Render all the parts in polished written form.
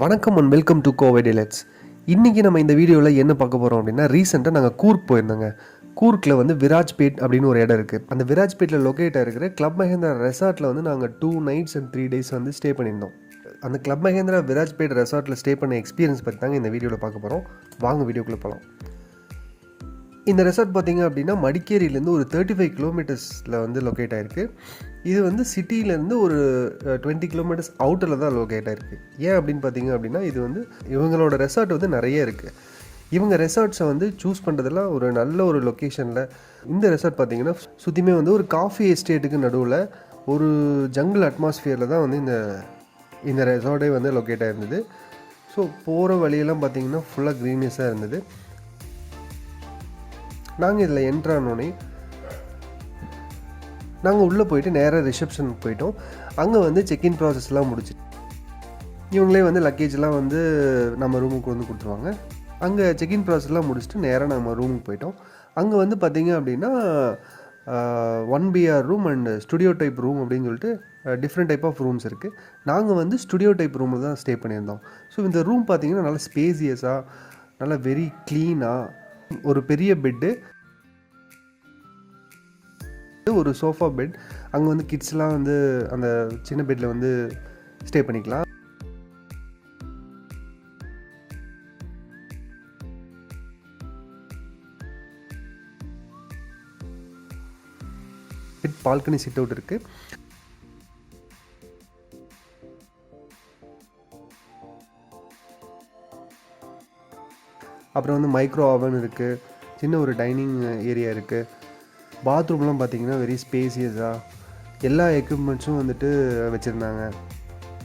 வணக்கம் and welcome to Kovai டிலெட்ஸ். இன்றைக்கி நம்ம இந்த வீடியோவில் என்ன பார்க்க போகிறோம் அப்படின்னா, ரீசெண்டாக நாங்கள் கூர்க் போயிருந்தோங்க. கூர்க்கில் வந்து விராஜ்பேட் அப்படின்னு ஒரு இடம் இருக்குது. அந்த விராஜ்பேட்டில் லொக்கேட் ஆகிருக்கிற கிளப் மஹேந்திரா ரெசார்ட்டில் வந்து நாங்கள் 2 nights and 3 days வந்து ஸ்டே பண்ணியிருந்தோம். அந்த கிளப் மஹேந்திரா விராஜ்பேட் ரெசார்ட்டில் ஸ்டே பண்ண எக்ஸ்பீரியன்ஸ் பற்றி தாங்க இந்த வீடியோவில் பார்க்க போகிறோம். வாங்க வீடியோக்குள்ளே போகலாம். இந்த ரெசார்ட் பார்த்திங்க அப்படின்னா மடிக்கேரியிலேருந்து ஒரு 35 கிலோமீட்டர்ஸில் வந்து லொக்கேட் ஆகிருக்கு. இது வந்து சிட்டியிலேருந்து ஒரு 20 கிலோமீட்டர்ஸ் அவுட்டரில் தான் லொக்கேட் ஆகிருக்கு. ஏன் அப்படின்னு பார்த்தீங்க அப்படின்னா, இது வந்து இவங்களோட ரெசார்ட் வந்து நிறைய இருக்குது. இவங்க ரெசார்ட்ஸை வந்து சூஸ் பண்ணுறதுலாம் ஒரு நல்ல ஒரு லொக்கேஷனில். இந்த ரெசார்ட் பார்த்திங்கன்னா சுற்றியுமே வந்து ஒரு காஃபி எஸ்டேட்டுக்கு நடுவில் ஒரு ஜங்கிள் அட்மாஸ்ஃபியரில் தான் வந்து இந்த ரெசார்ட்டே வந்து லொக்கேட் ஆகிருந்தது. ஸோ போகிற வழியெல்லாம் பார்த்திங்கன்னா ஃபுல்லாக க்ரீனிஸாக இருந்தது. நாங்கள் இதில் என்ட்ரானோடனே நாங்கள் உள்ளே போயிட்டு நேராக ரிசப்ஷனுக்கு போயிட்டோம். அங்கே வந்து செக்இன் ப்ராசஸ்லாம் முடிச்சு இவங்களே வந்து லக்கேஜ்லாம் வந்து நம்ம ரூமுக்கு வந்து கொடுத்துருவாங்க. அங்கே செக்இன் ப்ராசஸ்லாம் முடிச்சுட்டு நேராக நம்ம ரூமுக்கு போயிட்டோம். அங்கே வந்து பார்த்திங்க அப்படின்னா 1BR room and studio type room அப்படின்னு சொல்லிட்டு டிஃப்ரெண்ட் டைப் ஆஃப் ரூம்ஸ் இருக்குது. நாங்கள் வந்து ஸ்டுடியோ டைப் ரூமில் தான் ஸ்டே பண்ணியிருந்தோம். ஸோ இந்த ரூம் பார்த்திங்கன்னா நல்லா ஸ்பேசியஸாக, நல்லா வெரி க்ளீனாக, ஒரு பெரிய பெட்டு, ஒரு சோஃபா பெட். அங்கே வந்து கிட்ஸ்லாம் வந்து அந்த சின்ன பெட்டில் வந்து ஸ்டே பண்ணிக்கலாம். பால்கனி சிட் அவுட் இருக்குது. அப்புறம் வந்து மைக்ரோ ஓவன் இருக்குது. சின்ன ஒரு டைனிங் ஏரியா இருக்குது. பாத்ரூம்லாம் பார்த்திங்கன்னா வெரி ஸ்பேசியஸாக எல்லா எக்யூப்மெண்ட்ஸும் வந்துட்டு வச்சுருந்தாங்க.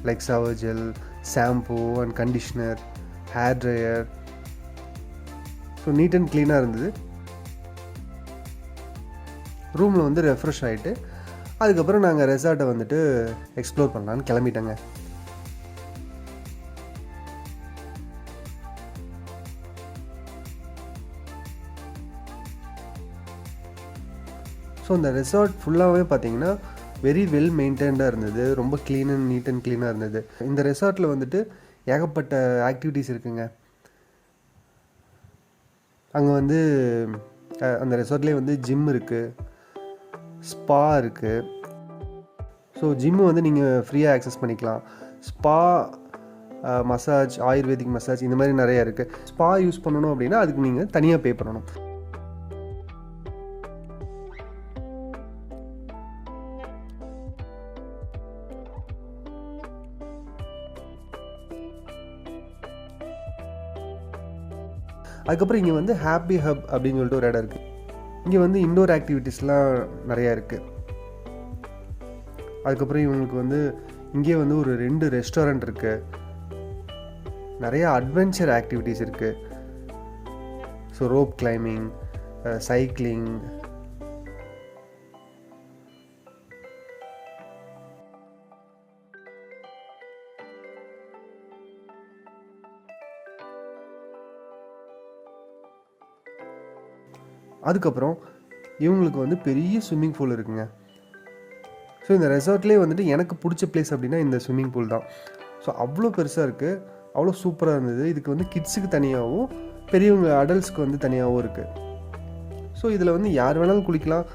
Like shower gel, shampoo and conditioner, hair dryer. So neat and க்ளீனாக இருந்தது. ரூமில் வந்து ரெஃப்ரெஷ் ஆகிட்டு அதுக்கப்புறம் நாங்கள் ரெசார்ட்டை வந்துட்டு எக்ஸ்ப்ளோர் பண்ணலான்னு கிளம்பிட்டோங்க. ஸோ இந்த ரெசார்ட் ஃபுல்லாகவே பார்த்திங்கன்னா வெரி வெல் மெயின்டைன்டாக இருந்தது. ரொம்ப க்ளீன் அண்ட் நீட் அண்ட் க்ளீனாக இருந்தது. இந்த ரெசார்ட்டில் வந்துட்டு ஏகப்பட்ட ஆக்டிவிட்டீஸ் இருக்குங்க. அங்கே வந்து அந்த ரெசார்ட்லேயே வந்து ஜிம் இருக்குது, ஸ்பா இருக்குது. ஸோ ஜிம்மு வந்து நீங்கள் ஃப்ரீயாக ஆக்சஸ் பண்ணிக்கலாம். ஸ்பா, மசாஜ், ஆயுர்வேதிக் மசாஜ், இந்த மாதிரி நிறையா இருக்குது. ஸ்பா யூஸ் பண்ணணும் அப்படின்னா அதுக்கு நீங்கள் தனியாக பே பண்ணணும். அதுக்கப்புறம் இங்கே வந்து ஹாப்பி ஹப் அப்படின்னு சொல்லிட்டு ஒரு இடம் இருக்குது. இங்கே வந்து இன்டோர் ஆக்டிவிட்டீஸ்லாம் நிறையா இருக்குது. அதுக்கப்புறம் இவங்களுக்கு வந்து இங்கே வந்து ஒரு 2 ரெஸ்டாரண்ட் இருக்குது. நிறையா அட்வென்ச்சர் ஆக்டிவிட்டீஸ் இருக்குது. ஸோ ரோப் கிளைம்பிங், சைக்கிளிங், அதுக்கப்புறம் இவங்களுக்கு வந்து பெரிய ஸ்விம்மிங் பூல் இருக்குங்க. ஸோ இந்த ரெசார்ட்லேயே வந்துட்டு எனக்கு பிடிச்ச பிளேஸ் அப்படின்னா இந்த ஸ்விம்மிங் பூல் தான். ஸோ அவ்வளோ பெருசாக இருக்குது, அவ்வளோ சூப்பராக இருந்தது. இதுக்கு வந்து கிட்ஸுக்கு தனியாகவும் பெரியவங்க அடல்ட்ஸ்க்கு வந்து தனியாகவும் இருக்குது. ஸோ இதில் வந்து யார் வேணாலும் குளிக்கலாம்.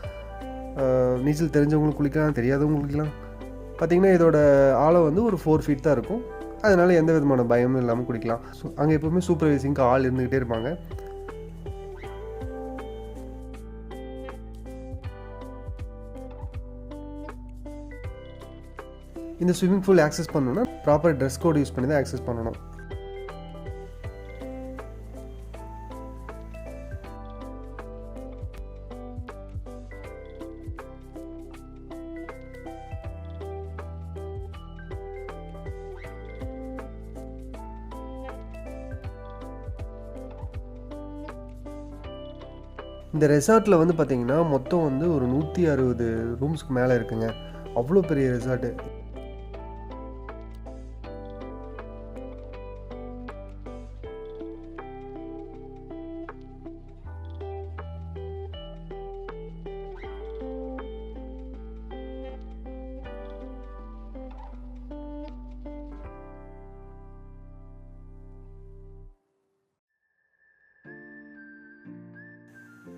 நீச்சல் தெரிஞ்சவங்களும் குளிக்கலாம், தெரியாதவங்களும் குளிக்கலாம். பார்த்திங்கன்னா இதோட ஆழம் வந்து ஒரு 4 feet தான் இருக்கும். அதனால் எந்த விதமான பயமும் இல்லாமல் குளிக்கலாம். ஸோ அங்கே எப்போவுமே சூப்பர்வைசிங்க்கு ஆள் இருந்துக்கிட்டே இருப்பாங்க. இந்த ஸ்விம்மிங் பூல் ஆக்சஸ் பண்ணணும்னா ப்ராப்பர் ட்ரெஸ் கோட் யூஸ் பண்ணி தான் ஆக்சஸ் பண்ணணும். இந்த ரெசார்ட்டில் வந்து பார்த்திங்கன்னா மொத்தம் வந்து ஒரு 160 ரூம்ஸ்க்கு மேலே இருக்குங்க. அவ்வளோ பெரிய ரெசார்ட்டு.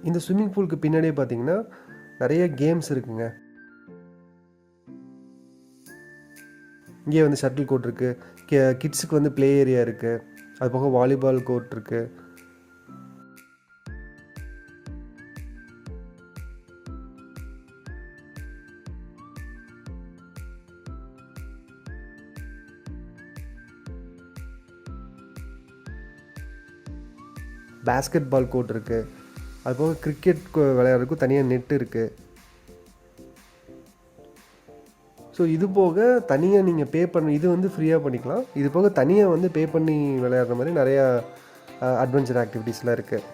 இந்த ஸ்விம்மிங் பூலுக்கு பின்னாடியே பார்த்தீங்கன்னா நிறைய கேம்ஸ் இருக்குங்க. இங்கே வந்து ஷட்டில் கோர்ட் இருக்குது, கிட்ஸுக்கு வந்து ப்ளே ஏரியா இருக்குது, அது போக வாலிபால் கோர்ட் இருக்குது. பேஸ்கெட் பால் கோர்ட் இருக்குது, அது போக கிரிக்கெட் விளையாடுறதுக்கும் தனியாக நெட் இருக்குது. ஸோ இது போக தனியாக நீங்கள் பே பண்ணி இது வந்து ஃப்ரீயாக பண்ணிக்கலாம். இது போக தனியாக வந்து பே பண்ணி விளையாடுற மாதிரி நிறையா அட்வென்ச்சர் ஆக்டிவிட்டீஸ்லாம் இருக்குது.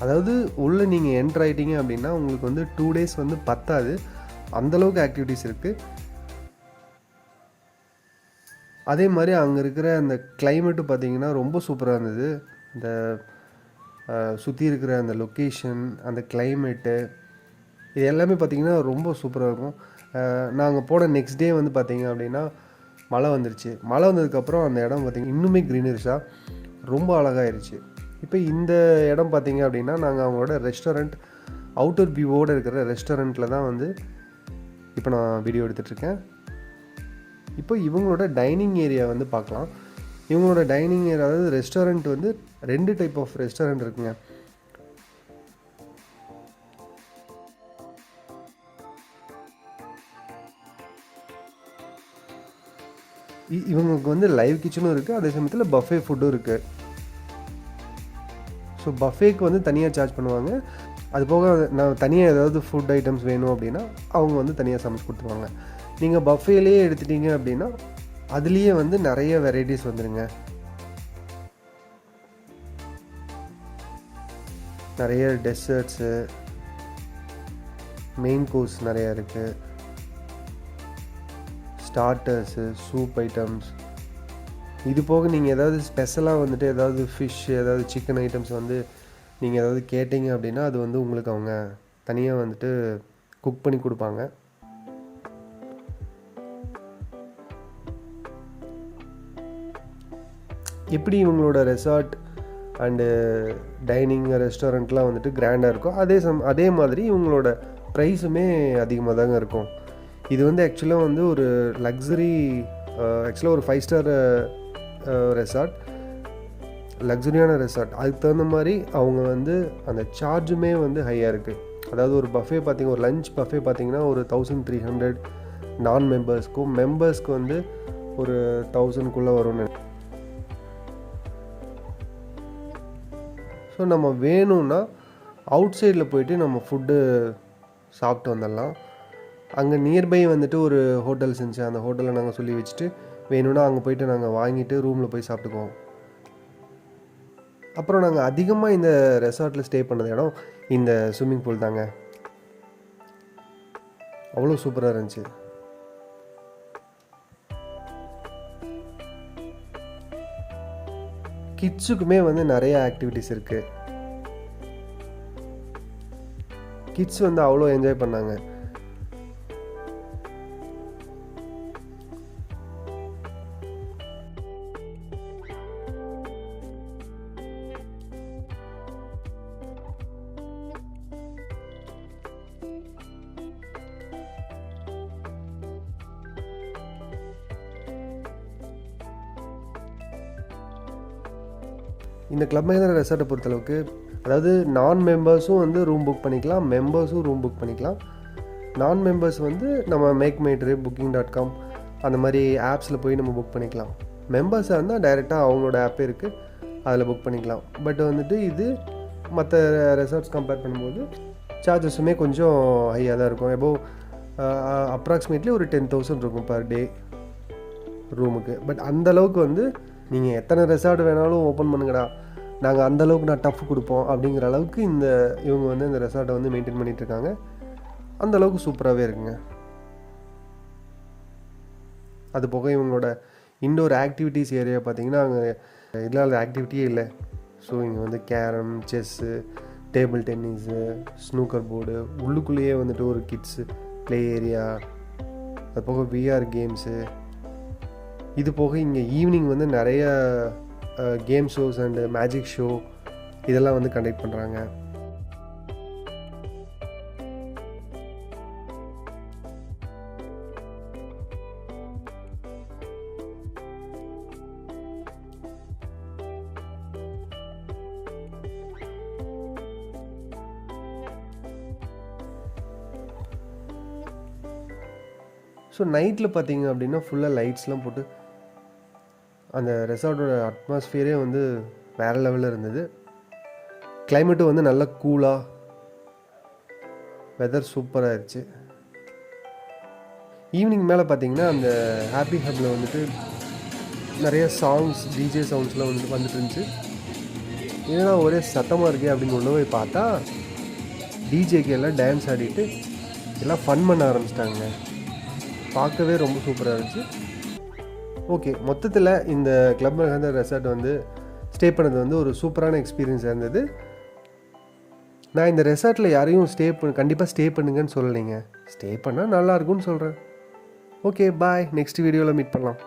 அதாவது உள்ளே நீங்கள் என்ட்ரு ஆகிட்டீங்க அப்படின்னா உங்களுக்கு வந்து 2 days வந்து பத்தாது, அந்தளவுக்கு ஆக்டிவிட்டீஸ் இருக்குது. அதே மாதிரி அங்கே இருக்கிற அந்த கிளைமேட்டும் பார்த்திங்கன்னா ரொம்ப சூப்பராக இருந்தது. இந்த சுற்றி இருக்கிற அந்த லொக்கேஷன், அந்த கிளைமேட்டு, இது எல்லாமே பார்த்திங்கன்னா ரொம்ப சூப்பராக இருக்கும். நாங்கள் போன நெக்ஸ்ட் டே வந்து பார்த்திங்க அப்படின்னா மழை வந்துருச்சு. மழை வந்ததுக்கப்புறம் அந்த இடம் பார்த்திங்கன்னா இன்னுமே க்ரீனரிஷாக ரொம்ப அழகாயிருச்சு. இப்போ இந்த இடம் பார்த்திங்க அப்படின்னா நாங்கள் அவங்களோட ரெஸ்டாரண்ட், அவுட்டர் வியூவோடு இருக்கிற ரெஸ்டாரண்ட்டில் தான் வந்து இப்போ நான் வீடியோ எடுத்துகிட்ருக்கேன். இப்போ இவங்களோட டைனிங் ஏரியா வந்து பார்க்கலாம். இவங்களோட டைனிங் ஏரியா, அதாவது ரெஸ்டாரண்ட் வந்து 2 டைப் ஆஃப் ரெஸ்டாரண்ட் இருக்குங்க. இவங்களுக்கு வந்து லைவ் கிச்சனும் இருக்குது, அதே சமயத்தில் பஃபே ஃபுட்டும் இருக்குது. ஸோ பஃபேக்கு வந்து தனியாக சார்ஜ் பண்ணுவாங்க. அது போக நான் தனியாக ஏதாவது ஃபுட் ஐட்டம்ஸ் வேணும் அப்படின்னா அவங்க வந்து தனியாக சமைச்சு கொடுத்துருவாங்க. நீங்கள் பஃபேலேயே எடுத்துட்டீங்க அப்படின்னா அதுலேயே வந்து நிறைய வெரைட்டிஸ் வந்துடுங்க. நிறைய டெசர்ட்ஸு, மெயின் கோர்ஸ் நிறையா இருக்குது, ஸ்டார்டர்ஸு, சூப் ஐட்டம்ஸ். இது போக நீங்கள் ஏதாவது ஸ்பெஷலாக வந்துட்டு ஏதாவது ஃபிஷ், ஏதாவது சிக்கன் ஐட்டம்ஸ் வந்து நீங்கள் ஏதாவது கேட்டிங்க அப்படின்னா அது வந்து உங்களுக்கு அவங்க தனியாக வந்துட்டு குக் பண்ணி கொடுப்பாங்க. எப்படி இவங்களோட ரெசார்ட் அண்டு டைனிங் ரெஸ்டாரண்ட்லாம் வந்துட்டு கிராண்டாக இருக்கும், அதே மாதிரி இவங்களோட ப்ரைஸுமே அதிகமாக தாங்க இருக்கும். இது வந்து ஆக்சுவலாக வந்து ஒரு லக்ஸரி, ஆக்சுவலாக ஒரு 5 ஸ்டார் ரெசார்ட், லக்ஸரியான ரெசார்ட். அதுக்கு தகுந்த மாதிரி அவங்க வந்து அந்த சார்ஜுமே வந்து ஹையாக இருக்குது. அதாவது ஒரு பஃபே பார்த்திங்க, ஒரு லஞ்ச் பஃபே பார்த்திங்கன்னா ஒரு 1300 நான் மெம்பர்ஸ்க்கும், மெம்பர்ஸ்க்கு வந்து ஒரு 1000க்குள்ளே வரும்னு. ஸோ நம்ம வேணும்னா அவுட் சைடில் போயிட்டு நம்ம ஃபுட்டு சாப்பிட்டு வந்துடலாம். அங்கே நியர்பை வந்துட்டு ஒரு ஹோட்டல்ஸ் இருந்துச்சு, அந்த ஹோட்டலில் நாங்கள் சொல்லி வச்சுட்டு வேணும்னா அங்கே போயிட்டு நாங்கள் வாங்கிட்டு ரூமில் போய் சாப்பிட்டுக்குவோம். அப்புறம் நாங்கள் அதிகமாக இந்த ரெசார்ட்டில் ஸ்டே பண்ணது இடம் இந்த ஸ்விம்மிங் பூல் தாங்க. அவ்வளோ சூப்பராக இருந்துச்சு. கிட்ஸுக்குமே வந்து நிறைய ஆக்டிவிட்டிஸ் இருக்குது. கிட்ஸ் வந்து அவ்வளோ என்ஜாய் பண்ணாங்க. இந்த கிளப் மஹேந்திரா ரெசார்ட்டை பொறுத்தளவுக்கு, அதாவது நான் மெம்பர்ஸும் வந்து ரூம் புக் பண்ணிக்கலாம், மெம்பர்ஸும் ரூம் புக் பண்ணிக்கலாம். நான் மெம்பர்ஸ் வந்து நம்ம மேக்மைட்ரு, booking.com அந்த மாதிரி ஆப்ஸில் போய் நம்ம புக் பண்ணிக்கலாம். மெம்பர்ஸாக இருந்தால் டைரெக்டாக அவங்களோட ஆப்பே இருக்குது, அதில் புக் பண்ணிக்கலாம். பட் வந்துட்டு இது மற்ற ரெசார்ட்ஸ் கம்பேர் பண்ணும்போது சார்ஜஸுமே கொஞ்சம் ஹையாக தான் இருக்கும். எபோவ் அப்ராக்சிமேட்லி ஒரு 10,000 இருக்கும் பர் டே ரூமுக்கு. பட் அந்தளவுக்கு வந்து நீங்கள் எத்தனை ரெசார்ட் வேணாலும் ஓப்பன் பண்ணுங்கடா, நாங்கள் அந்தளவுக்கு நான் டஃப் கொடுப்போம் அப்படிங்கிற அளவுக்கு இவங்க வந்து இந்த ரெசார்ட்டை வந்து மெயின்டைன் பண்ணிகிட்ருக்காங்க. அந்தளவுக்கு சூப்பராகவே இருக்குங்க. அது போக இவங்களோட இன்டோர் ஆக்டிவிட்டீஸ் ஏரியா பார்த்திங்கன்னா அங்கே இல்லாத ஆக்டிவிட்டியே இல்லை. ஸோ இங்கே வந்து carrom, chess, table tennis, snooker board, உள்ளுக்குள்ளேயே வந்துட்டு ஒரு கிட்ஸு ப்ளே ஏரியா, அது போக விஆர் கேம்ஸு, இது போக இங்கே ஈவினிங் வந்து நிறைய game shows and magic show இதெல்லாம் வந்து கண்டக்ட் பண்ணுறாங்க. ஸோ நைட்டில் பார்த்தீங்க அப்படின்னா ஃபுல்லாக லைட்ஸ்லாம் போட்டு அந்த ரெசார்ட்டோட அட்மாஸ்ஃபியரே வந்து வேறு லெவலில் இருந்தது. கிளைமேட்டும் வந்து நல்லா கூலாக, வெதர் சூப்பராக இருந்துச்சு. ஈவினிங் மேலே பார்த்தீங்கன்னா அந்த ஹாப்பி ஹப்பில் வந்துட்டு நிறைய சாங்ஸ், டிஜே சவுண்ட்ஸ்லாம் வந்துட்டு இருந்துச்சு. ஏன்னா ஒரே சத்தமாக இருக்கே அப்படின்னு ஒன்று போய் பார்த்தா டிஜேக்கு எல்லாம் டான்ஸ் ஆடிட்டு எல்லாம் ஃபன் பண்ண ஆரம்பிச்சிட்டாங்க. பார்க்கவே ரொம்ப சூப்பராக இருந்துச்சு. ஓகே, மொத்தத்தில் இந்த கிளப் மெஹந்தா ரெசார்ட் வந்து ஸ்டே பண்ணது வந்து ஒரு சூப்பரான எக்ஸ்பீரியன்ஸாக இருந்தது. நான் இந்த ரெசார்ட்டில் யாரையும் கண்டிப்பாக ஸ்டே பண்ணுங்கன்னு சொல்லலைங்க. ஸ்டே பண்ணால் நல்லாயிருக்கும்னு சொல்கிறேன். ஓகே, பாய். நெக்ஸ்ட் வீடியோவில் மீட் பண்ணலாம்.